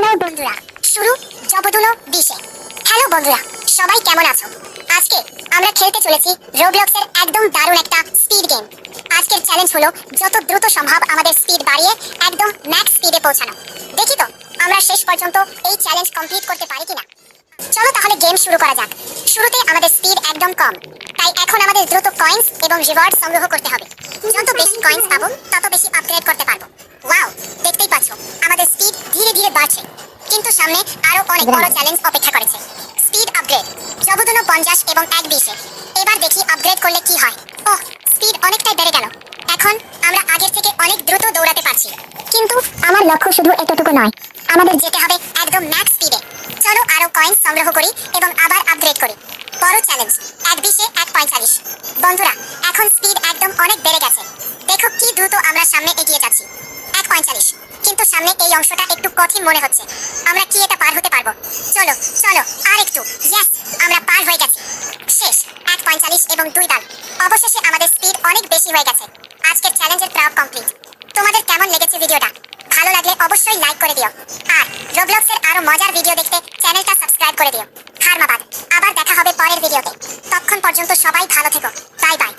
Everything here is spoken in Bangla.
হ্যালো বন্ধুরা, শুরু জবদুলো 20-এ। হ্যালো বন্ধুরা, সবাই কেমন আছো? আজকে আমরা খেলতে চলেছি রোবলক্সের একদম দারুণ একটা স্পিড গেম। আজকের চ্যালেঞ্জ হলো যত দ্রুত সম্ভব আমাদের স্পিড বাড়িয়ে একদম ম্যাক্স স্পিডে পৌঁছানো। দেখি তো আমরা শেষ পর্যন্ত এই চ্যালেঞ্জ কমপ্লিট করতে পারি কিনা। চলো তাহলে গেম শুরু করা যাক। শুরুতে আমাদের স্পিড একদম কম, তাই এখন আমাদের দ্রুত কয়েন্স এবং রিওয়ার্ড সংগ্রহ করতে হবে। যত বেশি কয়েন্স পাবো তত বেশি আপগ্রেড করতে পারবো। ওয়াও, দেখতেই পাচ্ছ আমাদের স্পিড ধীরে ধীরে বাড়ছে, কিন্তু সামনে আরো অনেক বড় চ্যালেঞ্জ অপেক্ষা করেছে। স্পিড আপগ্রেড জবদুনো 50 এবং 120-এ। এবার দেখি আপগ্রেড করলে কি হয়। ওহ, স্পিড অনেকটাই বেড়ে গেল। এখন আমরা আগের থেকে অনেক দ্রুত দৌড়াতে পারছি। কিন্তু আমার লক্ষ্য শুধু এতটুকু নয়, আমাদের যেতে হবে একদম ম্যাক্স স্পিডে। চলো আরো কয়েন্স সংগ্রহ করি এবং আবার আপগ্রেড করি। বড় চ্যালেঞ্জ 120-এ 145। বন্ধুরা, এখন স্পিড একদম অনেক বেড়ে গেছে। দেখো কি দ্রুত আমরা সামনে এগিয়ে যাচ্ছি। 145, কিন্তু সামনে এই অংশটা একটু কঠিন মনে হচ্ছে। আমরা কি এটা পার হতে পারবো? চলো চলো, আর একটু। ইয়েস, আমরা পার হয়ে গেছি। শেষ 145 এবং 2 দাল। অবশেষে আমাদের স্পিড অনেক বেশি হয়ে গেছে। আজকের চ্যালেঞ্জের প্রায় কমপ্লিট। তোমাদের কেমন লেগেছে ভিডিওটা? ভালো লাগলে অবশ্যই লাইক করে দিও। আর রোবলক্সের আরো মজার ভিডিও দেখতে চ্যানেলটা সাবস্ক্রাইব করে দিও। ধন্যবাদ। আবার দেখা হবে পরের ভিডিওতে। ততক্ষণ পর্যন্ত সবাই ভালো থেকো। Bye bye.